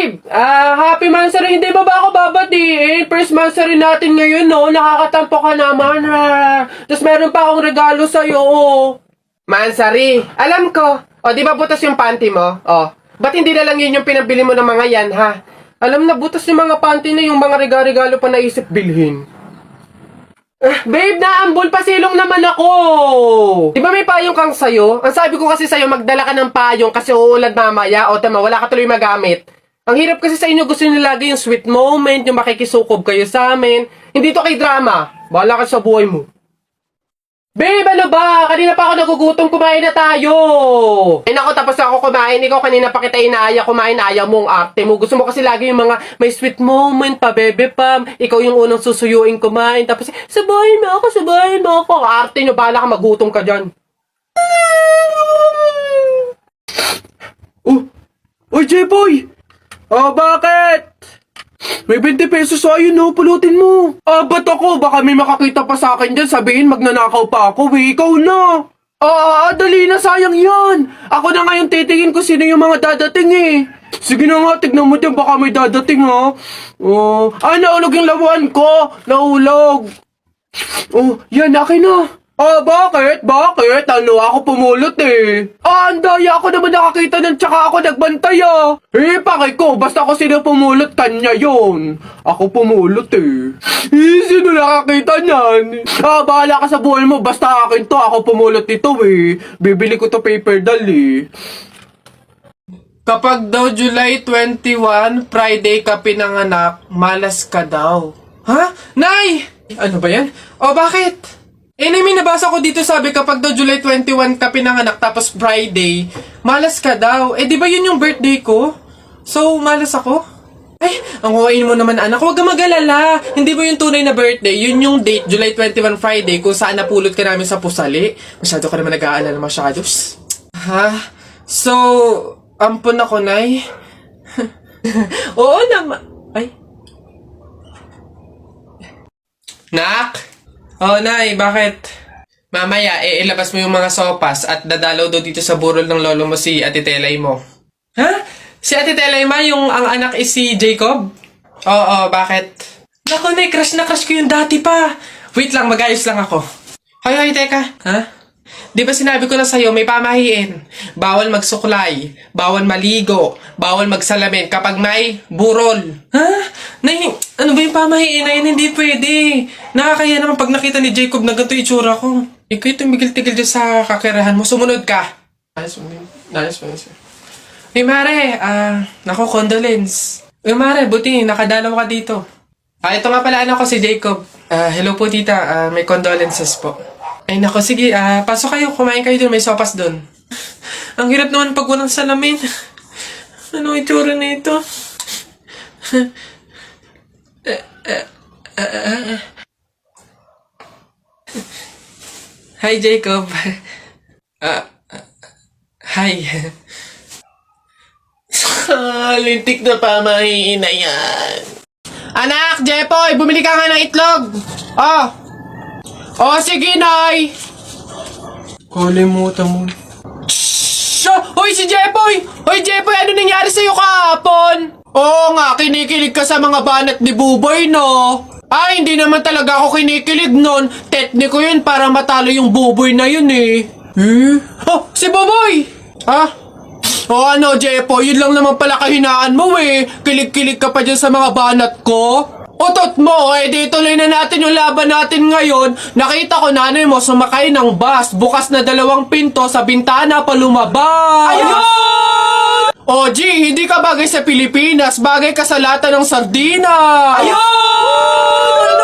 babe! Happy Mansari. Hindi ba ako babatiin? First Mansari natin ngayon, no? Nakakatampo ka naman, ha? Tapos meron pa akong regalo sa'yo, oh. Mansari, alam ko. O, di ba butas yung panty mo? O, ba't hindi na lang yun yung pinabili mo ng mga yan, ha? Alam na, butas yung mga panty na yung mga regalo pa naisip bilhin. Babe, naambol pa silong naman ako. Di ba may payong kang sayo? Ang sabi ko kasi sayo, magdala ka ng payong kasi uulan mamaya. O tama, wala ka tuloy magamit. Ang hirap kasi sa inyo, gusto nyo lagi yung sweet moment, yung makikisukob kayo sa amin. Hindi to kay drama. Bahala ka sa buhay mo. Babe, ano ba? Kanina pa ako nagugutom, kumain na tayo. Ay nako, tapos ako kumain. Ikaw kanina pa kita inaaya kumain, ayaw mong arte mo. Gusto mo kasi lagi yung mga may sweet moment pa, bebe pam. Ikaw yung unang susuyuin kumain. Tapos, sabahin mo ako. Arte nyo, bahala ka, magutom ka dyan. Oy, J-Boy! Bakit? May 20 pesos ayun, no? Pulutin mo. Ba't ako? Baka may makakita pa sa akin dyan. Sabihin, magnanakaw pa ako, eh. Ikaw na. Dali na, sayang yan. Ako na ngayon titingin ko sino yung mga dadating, eh. Sige na nga, tignan mo dyan. Baka may dadating, ha? Naulog yung lawan ko. Naulog. Yan, akin na. Bakit? Bakit? Ako pumulot, eh. Ang daya ako naman nakakita ng tsaka ako nagbantay, ah. Pakay ko. Basta ako sino pumulot, kanya yon. Ako pumulot, eh. Sino nakakita niyan? Bahala ka sa buhay mo. Basta akin to. Ako pumulot ito, eh. Bibili ko to paper doll, eh. Kapag daw July 21, Friday ka pinanganak, malas ka daw. Ha? Nay! Ano ba yan? Bakit? May nabasa ko dito sabi kapag daw July 21 ka pinanganak tapos Friday, malas ka daw. Di ba yun yung birthday ko? So, malas ako? Ang kuwain mo naman anak, huwag ka mag-alala. Hindi mo yung tunay na birthday, yun yung date, July 21 Friday, kung saan napulot ka namin sa pusali. Masyado ka naman nag-aalala masyados. So, ampun ako, Nay. Oo naman. Nak! Nay, bakit? Mamaya, ilabas mo yung mga sopas at dadalaw daw dito sa burol ng lolo mo si Ate Telay mo. Ha? Si Ate Telay ma, yung ang anak is si Jacob? Oo, bakit? Naku, Nay, crush na crush ko yung dati pa. Wait lang, mag-ayos lang ako. Hoy, teka. Ha? Di ba sinabi ko na sa'yo, may pamahiin. Bawal magsuklay, bawal maligo, bawal magsalamin kapag may burol. Ha? Nay, ano ba yung pamahiin na yun? Hindi pwede. Nakakaya naman pag nakita ni Jacob na ganito itsura ko. Ikaw tumigil-tigil dyan sa kakirahan mo. Sumunod ka. Nice. Uy, Mare, naku, condolence. Uy, Mare, buti, nakadalaw ka dito. Ito nga pala anak ko si Jacob. Hello po, tita. May condolences po. Ay, naku, sige, pasok kayo. Kumain kayo dun. May sopas dun. Ang hirap naman pag walang salamin. Ano itsura na ito? Hi, Jacob. Hi. Lintik na pamahiin na yan. Anak, Jepoy, bumili ka nga ng itlog. Sige, Nay. Kalimutan mo. Hoy, si Jepoy! Hoy, Jepoy, ano nangyari sa'yo kahapon? Oo nga, kinikilig ka sa mga banat ni Buboy, no? Hindi naman talaga ako kinikilig nun. Tekniko yun para matalo yung Buboy na yun, eh. Si Buboy! Ano, Jepoy, yun lang naman pala kahinaan mo, eh. Kilig-kilig ka pa dyan sa mga banat ko. Utot mo, di tuloy na natin yung laban natin ngayon. Nakita ko nanay mo sumakay ng bus. Bukas na 2 pinto sa bintana pa lumabas. Ayun! G, hindi ka bagay sa Pilipinas. Bagay ka sa lata ng sardina. Ayun!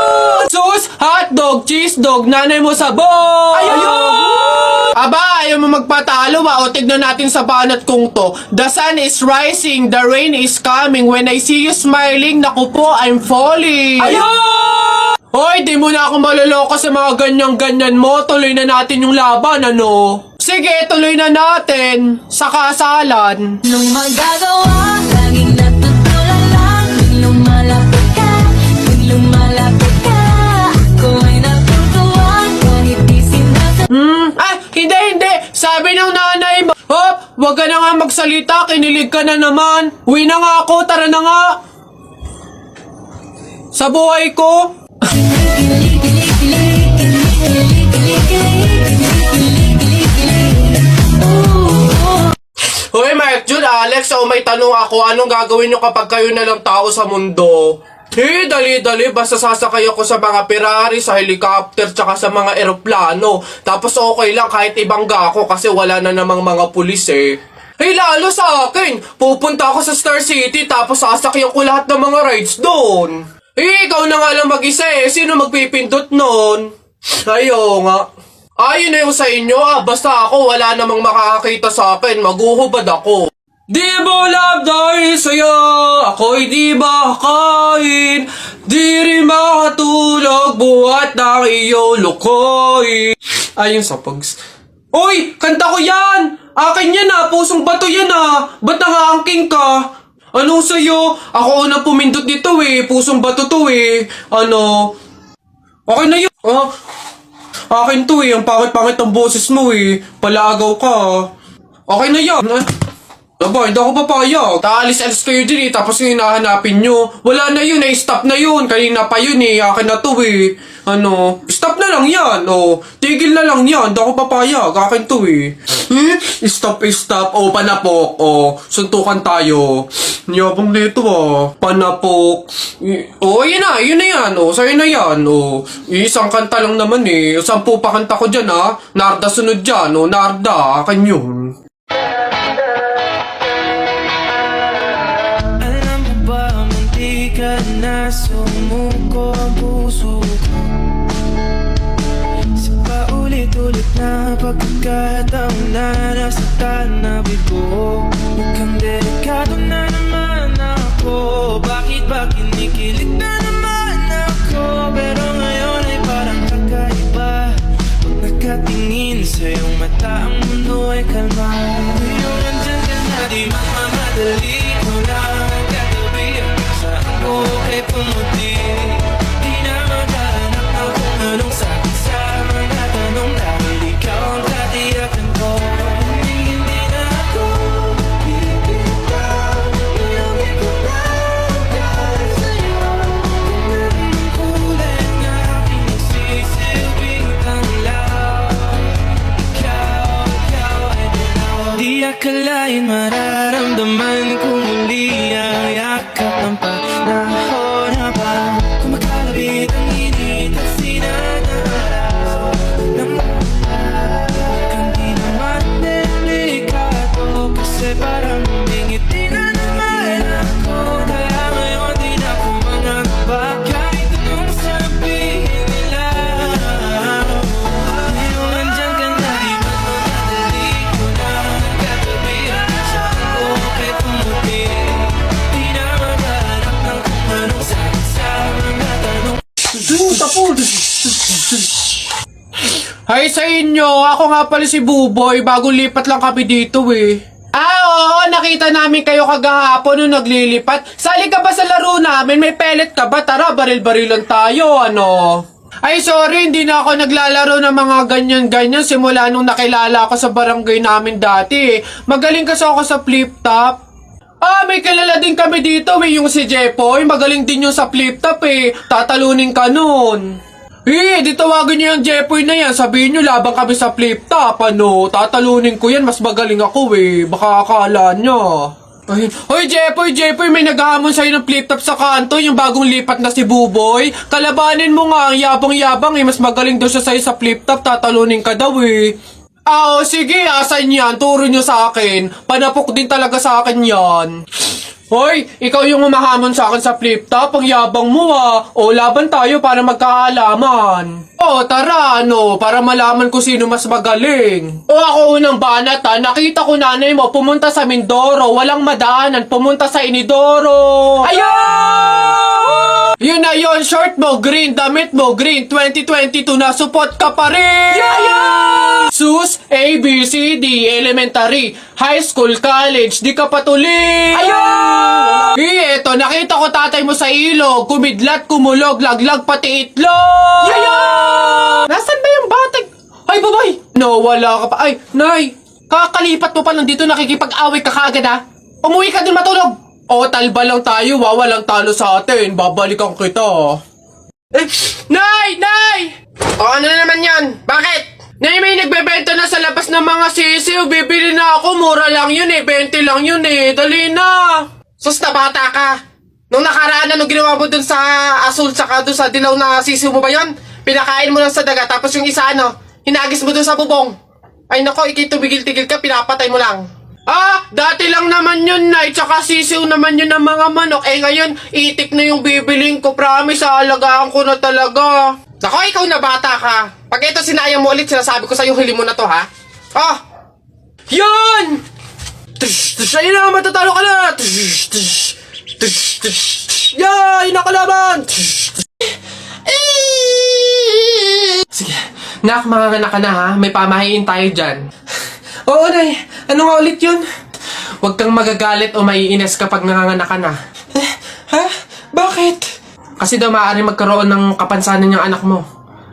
Sus, hotdog, cheese dog, nanay mo sabog. Ayun! Ayaw mo magpatalo o tignan natin sa banat kong to. The sun is rising, the rain is coming. When I see you smiling, naku po, I'm falling. Ayun! Hoy, di mo na ako maloloko sa mga ganyan-ganyan mo. Tuloy na natin yung laban, ano? Sige, tuloy na natin. Sa kasalan. Nung magagawa, laging natutulala. Tuwing lumalapit ka, ako ay natutuwa. Kahit di sinasa. Hindi. Sabi ng nanay mo. Hop! Huwag ka na nga magsalita, kinilig ka na naman. Uwi na nga ako, tara na nga. Sa buhay ko. Hoy, Mark Jun, Alex, may tanong ako. Anong gagawin nyo kapag kayo na lang tao sa mundo? Dali-dali, basta sasakay ako sa mga Ferrari, sa helicopter, tsaka sa mga eroplano. Tapos okay lang kahit ibangga ako kasi wala na namang mga pulis eh. Lalo sa akin, pupunta ako sa Star City tapos sasakyan ko lahat ng mga rides doon. Ikaw na nga lang mag-isa eh. Sino magpipindot nun? Ayo nga. Ayun na yung sa inyo basta ako wala namang makakakita sa akin, maguhubad ako. Di mo love dahil sa'yo, ako'y di makakain. Di rin makatulog, buhat ng iyong lukoy. Ayun sa pags. Uy! Kanta ko yan! Akin yan pusong bato yan Ba't nangaangking ka? Ano sa'yo? Ako unang pumindot dito pusong bato to Ano? Okay na yun. Akin to ang pangit-pangit ang boses mo Palaagaw ka Okay na yan. Aba, hindi ako papayag. Taalis-alis kayo din tapos yung hinahanapin nyo. Wala na yun stop na yun. Kanina pa yun akin na to Ano, stop na lang yan tigil na lang yan. Hindi ako papayag. Akin to Stop. Panapok. Suntukan tayo. Yabang nito Panapok. Yun na yan sa'yo na yan isang kanta lang naman 10 pa kanta ko dyan Narda sunod dyan Narda, akin yun. Alam mo ba, munti ka na sumuko ang puso ko Sa paulit-ulit na pagkakataon na nasaktan na bigo Mukhang delikado na naman ako Bakit ba kinikilig na naman ako Pero ngayon ay parang kakaiba Pag nakatingin sa iyong mata ang mundo ay kalma Ngayon nandyan ka na di magmamadali ko lang katabi Saan ko kay pumuti Di na maghanap na kung anong sabi sa mga tanong Dahil ikaw ang katiyakan ko Hindi na ako bibitaw Ilang ko lang dahil sa'yo Kung naging kulay ng aking nagsisilbing tanglaw Ikaw ay dilaw Di akalain mararamdaman ko muli ang yakap ng panahon habang kumakalabit ang init at sinanaraw ng mukhang di naman delikado kasi parang humingiti na naman ako kaya ngayon di na ako mangangamba kahit anong sabihin nila ngayon nandyan ka na di magmamadali ko na katabi saan ko kay pumuti di na maghanap ng kung anong sabi sa mga tanong Hi sa inyo, ako nga pala si Buboy, bagong lipat lang kami dito oo, nakita namin kayo kagahapon nung naglilipat. Sali ka ba sa laro namin? May pellet ka ba? Tara, baril-barilan tayo, Ay, sorry, hindi na ako naglalaro ng mga ganyan-ganyan simula nung nakilala ako sa barangay namin dati. Magaling kasi ako sa flip-top. May kilala din kami dito yung si Jepoy. Magaling din yung sa flip-top Tatalunin ka nun. Di tawagin niyo yung Jepoy na yan. Sabihin niyo labang kami sa flip-top, Tatalunin ko yan, mas magaling ako Baka akala niyo. Hoy, Jepoy, may naghahamon sa'yo ng flip-top sa kanto, yung bagong lipat na si Buboy. Kalabanin mo nga, ang yabang-yabang mas magaling daw siya sa'yo sa flip-top, tatalunin ka daw sige, asan yan? Turo nyo sa akin. Panapok din talaga sa akin yan. Hoy, ikaw yung umahamon sa akin sa flip-top, ang yabang mo laban tayo para magkaalaman. Tara, para malaman ko sino mas magaling. Ako unang banat nakita ko nanay mo pumunta sa Mindoro, walang madaanan, pumunta sa Inidoro. Ayun! Yun na yun, short mo green, damit mo green, 2022 na support ka pa rin! Sus, A, B, C, D, elementary, high school, college, di ka patuloy! Ayun! Eto, nakita ko tatay mo sa ilog, kumidlat, kumulog, laglag, pati itlog! Nasan ba yung batag? Ay, babay! No, wala ka pa. Ay, nay! Kakalipat mo pa lang dito, nakikipag-away ka kaagad ha? Umuwi ka dun matulog! O, talba lang tayo, wawalang talo sa atin. Babalikan kita. Eh, Nay! Nay! O, ano na naman yan? Bakit? Nay, may nagbebenta na sa labas ng mga sisiw. Bibili na ako. Mura lang yun eh. 20 lang yun eh. Dali na. Sus, na bata ka. Nung nakaraan na, nung ginawa mo dun sa asul tsaka dun sa dilaw na sisiw mo ba yun? Pinakain mo lang sa daga. Tapos yung isa ano, hinagis mo dun sa bubong. Ay nako, ikitubigil-tigil ka. Pinapatay mo lang. Ah, dati lang naman yun, Nay. Tsaka sisiw naman yun ng mga manok. Eh ngayon, itik na yung bibiling ko. Promise, aalagaan ko na talaga. Nako, ikaw na bata ka. Pag ito sinayang mo ulit, sinasabi ko sa'yo, huli mo na to, ha? Oh! Yun! Tush, tush, ayun na, matatalo ka na! Tush, tush, tush, tush, tush. Yay! Nakalaban! Tush, tush. Sige, nak, manganganak ka na, ha? May pamahiin tayo dyan. Oo, Nay. Ano nga ulit yun? Huwag kang magagalit o maiinis kapag nanganganak ka na. Ha? Bakit? Kasi daw maaari magkaroon ng kapansanan yung anak mo.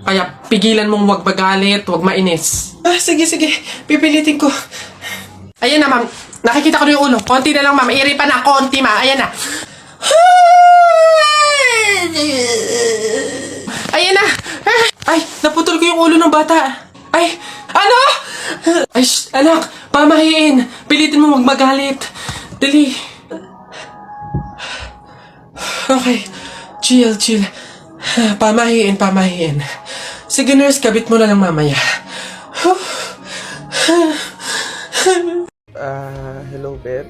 Kaya pigilan mong huwag magalit, huwag mainis. Ah, sige, sige. Pipilitin ko. Ayan na, ma'am. Nakikita ko na yung ulo. Konti na lang, ma'am. Iri pa na. Konti, ma. Ayan na. Ayan na. Ay, naputol ko yung ulo ng bata. Ay, ano? Ay, shh, anak. Pamahiin. Pilitin mo huwag magalit. Dali. Okay. Chill, chill. Pamahiin, pamahiin. Sige, nurse, kabit mo na lang mamaya. Hello, Beb.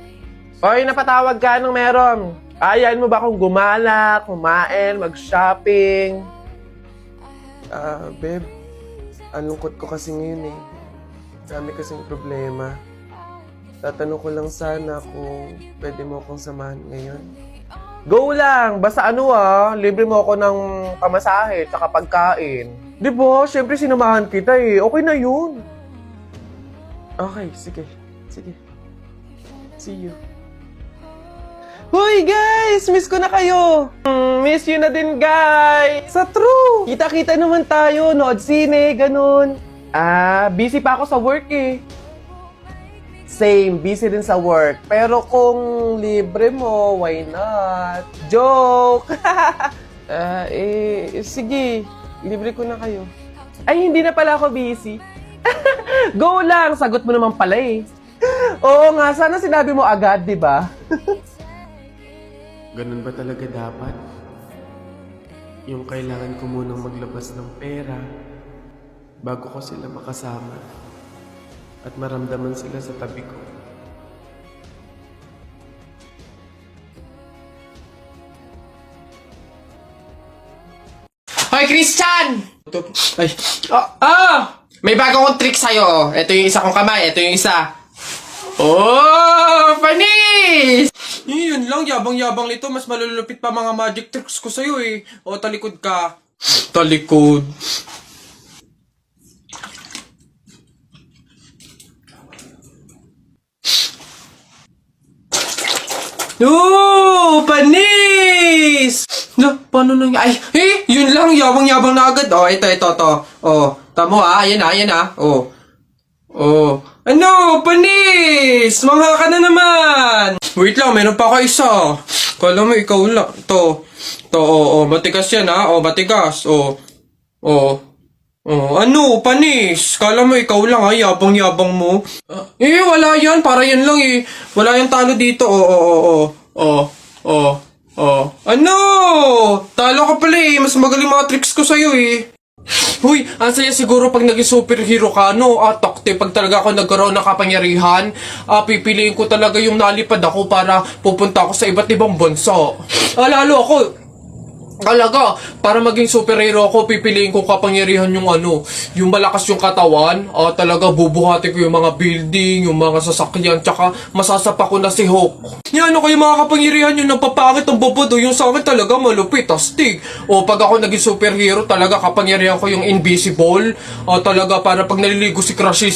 Oy, napatawag ka. Anong meron? Ayain mo ba akong gumala, kumain, mag-shopping? Beb, ang lungkot ko kasi ngayon eh. Dami kasing problema. Tatanong ko lang sana kung pwede mo akong samahan ngayon. Go lang! Basta libre mo ako ng pamasahe tsaka pagkain. Di ba? Siyempre sinamahan kita eh. Okay na yun. Okay, sige. Sige. See you. Hoy guys! Miss ko na kayo! Miss you na din guys! Sa true! Kita-kita naman tayo, nood sine, ganun. Busy pa ako sa work eh. Same, busy din sa work. Pero kung libre mo, why not? Joke! Sige. Libre ko na kayo. Ay, hindi na pala ako busy. Go lang! Sagot mo naman pala eh. Oo nga, sana sinabi mo agad, di ba? Ganun ba talaga dapat? Yung kailangan ko munang maglabas ng pera bago ko sila makasama at maramdaman sila sa tabi ko. Hoy, Christian! Ay. May bago akong trick sa'yo. Ito yung isa kong kamay, ito yung isa. Oh! Panis! Yun lang, yabang-yabang nito. Mas malulupit pa mga magic tricks ko sa'yo eh. O, talikod ka. Talikod. Oh! Panis! No, paano nang... Ay, yun lang, yabang-yabang na agad. Oh, ito. Oh, tamo ayan na. Oh. Ano, panis! Mangha ka na naman! Wait lang, meron pa ako isa. Kala mo, ikaw lang. To, matigas yan ha. Oh, matigas. Ano, panis? Kala mo, ikaw lang ha. Yabang-yabang mo. Wala yan. Para yan lang eh. Wala yung talo dito. Ano? Talo ka pala eh. Mas magaling mga tricks ko sa'yo eh. Huy, ang saya siguro pag naging superhero ka, no? Takte, pag talaga ako nagkaroon ng kapangyarihan, pipiliin ko talaga yung nalipad ako para pupunta ako sa iba't ibang bansa. Lalo ako, talaga, para maging superhero ako, pipiliin ko kapangyarihan yung yung malakas yung katawan, talaga bubuhati ko yung mga building, yung mga sasakyan, tsaka masasapa ko na si Hulk. Yan, kayo mga kapangyarihan yung napapangit ang bobodo, yung sa akin talaga malupit, astig. Pag ako naging superhero, talaga kapangyarihan ko yung invisible, talaga para pag naliligo si Crush,